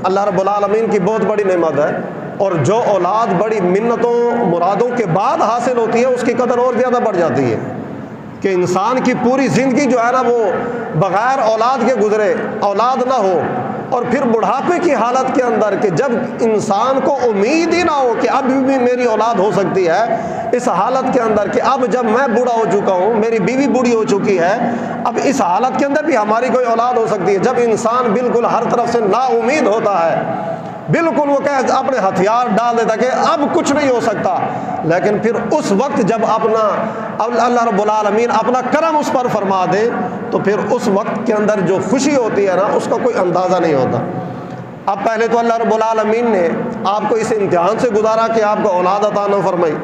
اللہ رب العالمین کی بہت بڑی نعمت ہے، اور جو اولاد بڑی منتوں مرادوں کے بعد حاصل ہوتی ہے اس کی قدر اور زیادہ بڑھ جاتی ہے، کہ انسان کی پوری زندگی جو ہے نا وہ بغیر اولاد کے گزرے، اولاد نہ ہو، اور پھر بڑھاپے کی حالت کے اندر کہ جب انسان کو امید ہی نہ ہو کہ اب بھی میری اولاد ہو سکتی ہے، اس حالت کے اندر کہ اب جب میں بوڑھا ہو چکا ہوں، میری بیوی بوڑھی ہو چکی ہے، اب اس حالت کے اندر بھی ہماری کوئی اولاد ہو سکتی ہے، جب انسان بالکل ہر طرف سے نا امید ہوتا ہے، بالکل وہ کہ اپنے ہتھیار ڈال دیتا کہ اب کچھ نہیں ہو سکتا، لیکن پھر اس وقت جب اپنا اللہ رب العالمین اپنا کرم اس پر فرما دے تو پھر اس وقت کے اندر جو خوشی ہوتی ہے نا اس کا کوئی اندازہ نہیں ہوتا۔ اب پہلے تو اللہ رب العالمین نے آپ کو اس امتحان سے گزارا کہ آپ کو اولاد عطا نہ فرمائی،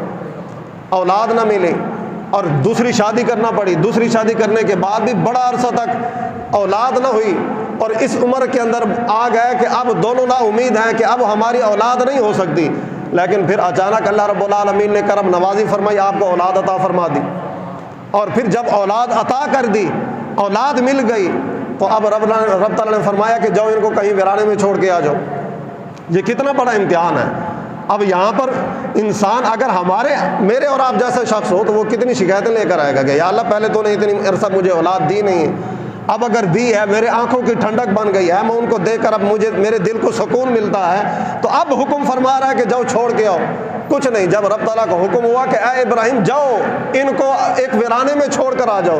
اولاد نہ ملی، اور دوسری شادی کرنا پڑی، دوسری شادی کرنے کے بعد بھی بڑا عرصہ تک اولاد نہ ہوئی، اور اس عمر کے اندر آ گئے کہ اب دونوں نا امید ہیں کہ اب ہماری اولاد نہیں ہو سکتی، لیکن پھر اچانک اللہ رب العالمین نے کرم نوازی فرمائی، آپ کو اولاد عطا فرما دی، اور پھر جب اولاد عطا کر دی، اولاد مل گئی، تو اب رب تعالیٰ نے فرمایا کہ جاؤ ان کو کہیں ویرانے میں چھوڑ کے آ جاؤ۔ یہ کتنا بڑا امتحان ہے۔ اب یہاں پر انسان اگر میرے اور آپ جیسا شخص ہو تو وہ کتنی شکایتیں لے کر آئے گا کہ یا اللہ پہلے تو نے اتنی عرصہ مجھے اولاد دی نہیں، اب اگر دی ہے میرے آنکھوں کی ٹھنڈک بن گئی ہے، میں ان کو دیکھ کر اب میرے دل کو سکون ملتا ہے، تو اب حکم فرما رہا ہے کہ جاؤ چھوڑ کے آؤ۔ کچھ نہیں، جب رب تعالیٰ کا حکم ہوا کہ اے ابراہیم جاؤ ان کو ایک ویرانے میں چھوڑ کر آ جاؤ،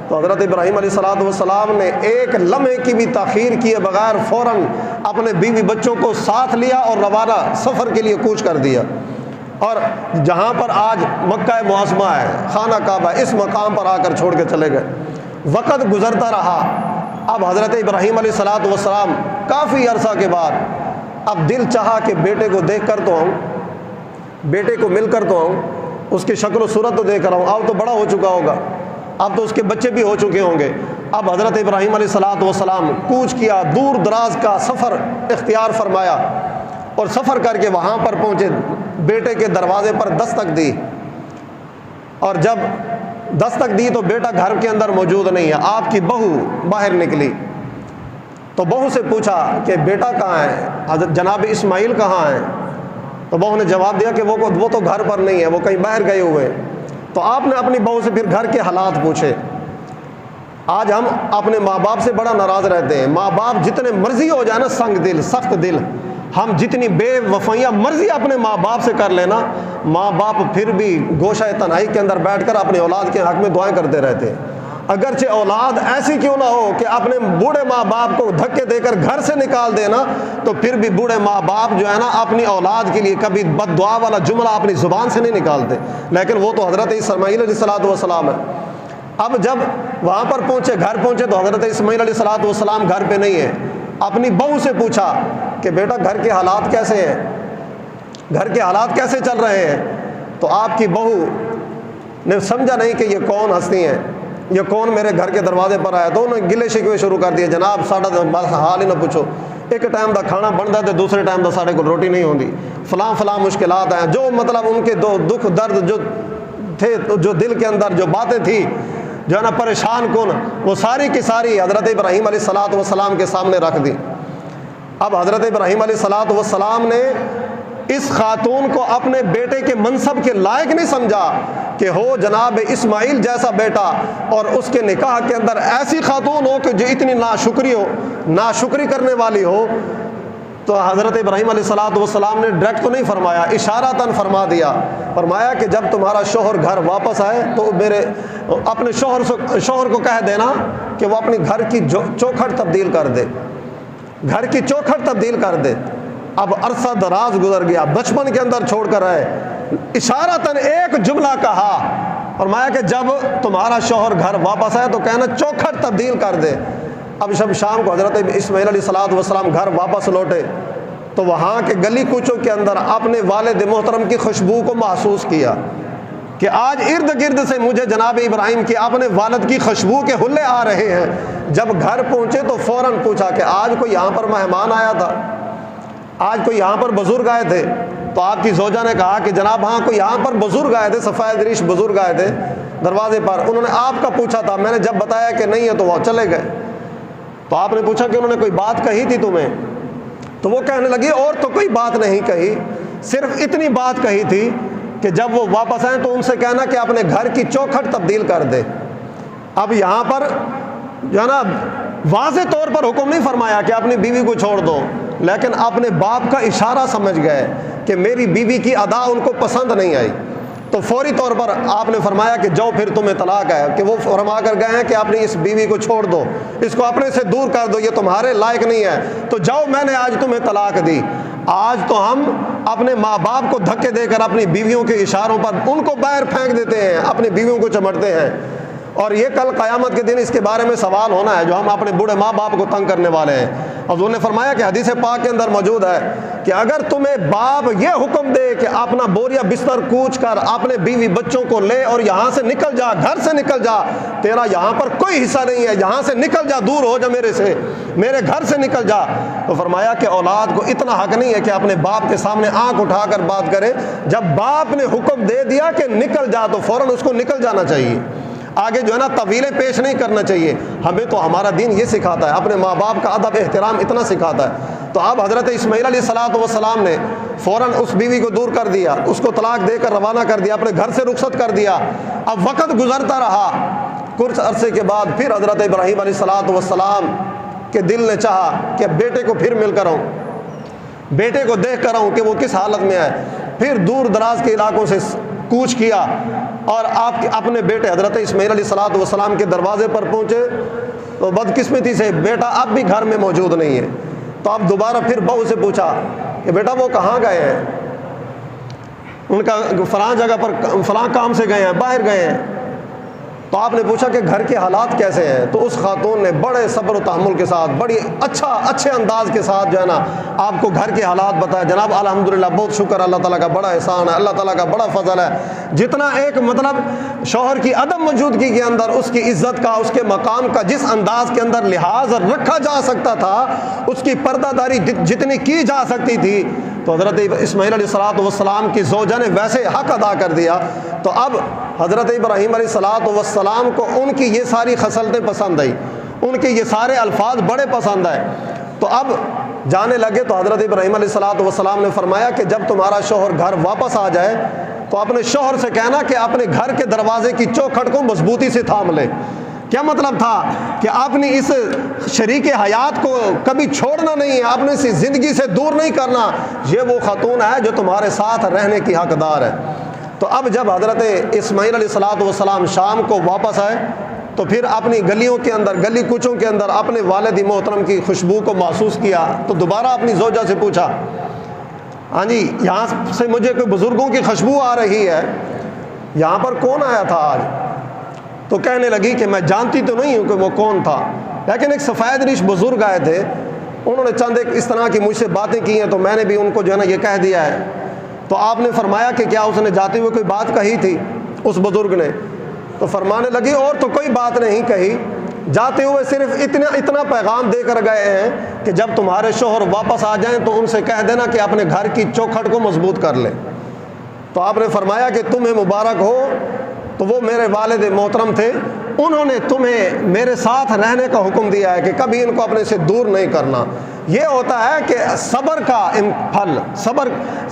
تو حضرت ابراہیم علیہ السلام نے ایک لمحے کی بھی تاخیر کیے بغیر فوراً اپنے بیوی بچوں کو ساتھ لیا اور روانہ سفر کے لیے کوچ کر دیا، اور جہاں پر آج مکہ معظمہ ہے، خانہ کعبہ، اس مقام پر آ کر چھوڑ کے چلے گئے۔ وقت گزرتا رہا، اب حضرت ابراہیم علیہ السلام کافی عرصہ کے بعد اب دل چاہا کہ بیٹے کو دیکھ کر تو آؤں، بیٹے کو مل کر تو آؤں، اس کی شکل و صورت تو دیکھ کر آؤں، اب تو بڑا ہو چکا ہوگا، اب تو اس کے بچے بھی ہو چکے ہوں گے۔ اب حضرت ابراہیم علیہ السلام کوچ کیا، دور دراز کا سفر اختیار فرمایا، اور سفر کر کے وہاں پر پہنچے، بیٹے کے دروازے پر دستک دی، اور جب دستک دی تو بیٹا گھر کے اندر موجود نہیں ہے، آپ کی بہو باہر نکلی، تو بہو سے پوچھا کہ بیٹا کہاں ہے، حضرت جناب اسماعیل کہاں ہیں؟ تو بہو نے جواب دیا کہ وہ تو گھر پر نہیں ہے، وہ کہیں باہر گئے ہوئے۔ تو آپ نے اپنی بہو سے پھر گھر کے حالات پوچھے۔ آج ہم اپنے ماں باپ سے بڑا ناراض رہتے ہیں، ماں باپ جتنے مرضی ہو جائے نا سنگ دل سخت دل، ہم جتنی بے وفائیاں مرضی اپنے ماں باپ سے کر لینا، ماں باپ پھر بھی گوشہ تنہائی کے اندر بیٹھ کر اپنے اولاد کے حق میں دعائیں کرتے رہتے ہیں۔ اگرچہ اولاد ایسی کیوں نہ ہو کہ اپنے بوڑھے ماں باپ کو دھکے دے کر گھر سے نکال دینا، تو پھر بھی بوڑھے ماں باپ جو ہے نا اپنی اولاد کے لیے کبھی بد دعا والا جملہ اپنی زبان سے نہیں نکالتے، لیکن وہ تو حضرت اسماعیل علیہ السلام ہے۔ اب جب وہاں پر گھر پہنچے تو حضرت اسماعیل علیہ السلام گھر پہ نہیں ہے۔ اپنی بہو سے پوچھا کہ بیٹا گھر کے حالات کیسے ہیں، گھر کے حالات کیسے چل رہے ہیں؟ تو آپ کی بہو نے سمجھا نہیں کہ یہ کون ہستی ہیں، یہ کون میرے گھر کے دروازے پر آیا، تو انہوں نے گلے شکوے شروع کر دیے، جناب ساڈا بس حال ہی نہ پوچھو، ایک ٹائم دا کھانا بنتا ہے دوسرے ٹائم دا ساڈے کو روٹی نہیں ہوتی، فلاں مشکلات ہیں، جو مطلب ان کے دکھ درد جو تھے، جو دل کے اندر جو باتیں تھی جو ہے نا پریشان کن، وہ ساری کی ساری حضرت ابراہیم علیہ السلام کے سامنے رکھ دی۔ اب حضرت ابراہیم علیہ السلام نے اس خاتون کو اپنے بیٹے کے منصب کے لائق نہیں سمجھا کہ ہو جناب اسماعیل جیسا بیٹا اور اس کے نکاح کے اندر ایسی خاتون ہو کہ جو اتنی ناشکری کرنے والی ہو۔ تو حضرت ابراہیم علیہ السلام نے ڈائریکٹ تو نہیں فرمایا، اشارتاً فرما دیا، فرمایا کہ جب تمہارا شوہر گھر واپس آئے تو اپنے شوہر کو کہہ دینا کہ وہ اپنی گھر کی چوکھٹ تبدیل کر دے، گھر کی چوکھٹ تبدیل کر دے۔ اب عرصہ دراز گزر گیا، بچپن کے اندر چھوڑ کر آئے، اشارتاً ایک جملہ کہا، فرمایا کہ جب تمہارا شوہر گھر واپس آئے تو کہنا چوکھٹ تبدیل کر دے۔ اب جب شام کو حضرت اسماعیل علیہ السلام گھر واپس لوٹے تو وہاں کے گلی کوچوں کے اندر اپنے والد محترم کی خوشبو کو محسوس کیا کہ آج ارد گرد سے مجھے جناب ابراہیم کی اپنے والد کی خوشبو کے حلے آ رہے ہیں۔ جب گھر پہنچے تو فوراً پوچھا کہ آج کوئی یہاں پر مہمان آیا تھا، آج کوئی یہاں پر بزرگ آئے تھے؟ تو آپ کی زوجہ نے کہا کہ جناب ہاں کوئی یہاں پر بزرگ آئے تھے، سفید ریش بزرگ آئے تھے دروازے پر، انہوں نے آپ کا پوچھا تھا، میں نے جب بتایا کہ نہیں ہے تو وہ چلے گئے۔ تو آپ نے پوچھا کہ انہوں نے کوئی بات کہی تھی تمہیں؟ تو وہ کہنے لگی اور تو کوئی بات نہیں کہی، صرف اتنی بات کہی تھی کہ جب وہ واپس آئیں تو ان سے کہنا کہ اپنے گھر کی چوکھٹ تبدیل کر دے۔ اب یہاں پر جو ہے نا واضح طور پر حکم نہیں فرمایا کہ اپنی بیوی کو چھوڑ دو، لیکن اپنے باپ کا اشارہ سمجھ گئے کہ میری بیوی کی ادا ان کو پسند نہیں آئی، تو فوری طور پر آپ نے فرمایا کہ جاؤ پھر تمہیں طلاق ہے، کہ وہ فرما کر گئے ہیں کہ اپنی اس بیوی کو چھوڑ دو، اس کو اپنے سے دور کر دو، یہ تمہارے لائق نہیں ہے، تو جاؤ میں نے آج تمہیں طلاق دی۔ آج تو ہم اپنے ماں باپ کو دھکے دے کر اپنی بیویوں کے اشاروں پر ان کو باہر پھینک دیتے ہیں، اپنی بیویوں کو چمٹتے ہیں، اور یہ کل قیامت کے دن اس کے بارے میں سوال ہونا ہے جو ہم اپنے بوڑھے ماں باپ کو تنگ کرنے والے ہیں۔ حضور نے فرمایا کہ حدیث پاک کے اندر موجود ہے کہ اگر تمہیں باپ یہ حکم دے کہ اپنا بوریا بستر کوچ کر اپنے بیوی بچوں کو لے اور یہاں سے نکل جا، گھر سے نکل جا، تیرا یہاں پر کوئی حصہ نہیں ہے، یہاں سے نکل جا، دور ہو جا میرے سے، میرے گھر سے نکل جا، تو فرمایا کہ اولاد کو اتنا حق نہیں ہے کہ اپنے باپ کے سامنے آنکھ اٹھا کر بات کرے۔ جب باپ نے حکم دے دیا کہ نکل جا تو فوراً اس کو نکل جانا چاہیے، آگے جو ہے نا طویلیں پیش نہیں کرنا چاہیے۔ ہمیں تو ہمارا دین یہ سکھاتا ہے، اپنے ماں باپ کا ادب احترام اتنا سکھاتا ہے۔ تو اب حضرت اسماعیل علیہ السلام نے فوراً اس بیوی کو دور کر دیا، اس کو طلاق دے کر روانہ کر دیا، اپنے گھر سے رخصت کر دیا۔ اب وقت گزرتا رہا، کچھ عرصے کے بعد پھر حضرت ابراہیم علیہ السلام کے دل نے چاہا کہ بیٹے کو پھر مل کر آؤں، بیٹے کو دیکھ کر آؤں کہ وہ کس حالت میں ہے۔ پھر دور دراز کے علاقوں سے کوچ کیا اور آپ اپنے بیٹے حضرت اسماعیل علیہ السلام کے دروازے پر پہنچے تو بدقسمتی سے بیٹا اب بھی گھر میں موجود نہیں ہے۔ تو آپ دوبارہ پھر بہو سے پوچھا کہ بیٹا وہ کہاں گئے ہیں؟ ان کا فلاں جگہ پر فلاں کام سے گئے ہیں، باہر گئے ہیں۔ تو آپ نے پوچھا کہ گھر کے حالات کیسے ہیں؟ تو اس خاتون نے بڑے صبر و تحمل کے ساتھ، بڑی اچھے انداز کے ساتھ جو ہے نا آپ کو گھر کے حالات بتائے۔ جناب الحمدللہ، بہت شکر، اللہ تعالیٰ کا بڑا احسان ہے، اللہ تعالیٰ کا بڑا فضل ہے۔ جتنا ایک مطلب شوہر کی عدم موجودگی کے اندر اس کی عزت کا، اس کے مقام کا جس انداز کے اندر لحاظ رکھا جا سکتا تھا، اس کی پردہ داری جتنی کی جا سکتی تھی، تو حضرت اسماعیل علیہ السلام کی زوجہ نے ویسے حق ادا کر دیا۔ تو اب حضرت ابراہیم علیہ السلام کو ان کی یہ ساری خصلتیں پسند آئی، ان کے یہ سارے الفاظ بڑے پسند آئے۔ تو اب جانے لگے تو حضرت ابراہیم علیہ السلام نے فرمایا کہ جب تمہارا شوہر گھر واپس آ جائے تو اپنے شوہر سے کہنا کہ اپنے گھر کے دروازے کی چوکھٹ کو مضبوطی سے تھام لے۔ کیا مطلب تھا کہ اپنی اس شریک حیات کو کبھی چھوڑنا نہیں ہے، اپنی سی زندگی سے دور نہیں کرنا۔ یہ وہ خاتون ہے جو تمہارے ساتھ رہنے کی حقدار ہے۔ تو اب جب حضرت اسماعیل علیہ السلام شام کو واپس آئے تو پھر اپنی گلیوں کے اندر، گلی کوچوں کے اندر اپنے والد محترم کی خوشبو کو محسوس کیا، تو دوبارہ اپنی زوجہ سے پوچھا، ہاں جی یہاں سے مجھے کوئی بزرگوں کی خوشبو آ رہی ہے، یہاں پر کون آیا تھا آج؟ تو کہنے لگی کہ میں جانتی تو نہیں ہوں کہ وہ کون تھا، لیکن ایک سفید ریش بزرگ آئے تھے، انہوں نے چند ایک اس طرح کی مجھ سے باتیں کی ہیں تو میں نے بھی ان کو جو ہے نا یہ کہہ دیا ہے۔ تو آپ نے فرمایا کہ کیا اس نے جاتے ہوئے کوئی بات کہی تھی اس بزرگ نے؟ تو فرمانے لگی اور تو کوئی بات نہیں کہی، جاتے ہوئے صرف اتنا پیغام دے کر گئے ہیں کہ جب تمہارے شوہر واپس آ جائیں تو ان سے کہہ دینا کہ اپنے گھر کی چوکھٹ کو مضبوط کر لیں۔ تو آپ نے فرمایا کہ تمہیں مبارک ہو، تو وہ میرے والد محترم تھے، انہوں نے تمہیں میرے ساتھ رہنے کا حکم دیا ہے کہ کبھی ان کو اپنے سے دور نہیں کرنا۔ یہ ہوتا ہے کہ صبر کا پھل، صبر،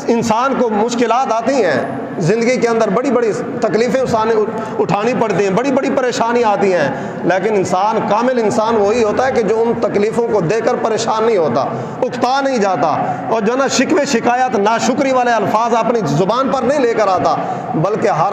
انسان کو مشکلات آتی ہیں زندگی کے اندر، بڑی بڑی تکلیفیں اٹھانی پڑتی ہیں، بڑی بڑی پریشانی آتی ہیں، لیکن انسان، کامل انسان وہی ہوتا ہے کہ جو ان تکلیفوں کو دے کر پریشان نہیں ہوتا، اکتا نہیں جاتا، اور جو نا شکوے شکایت ناشکری والے الفاظ اپنی زبان پر نہیں لے کر آتا، بلکہ ہر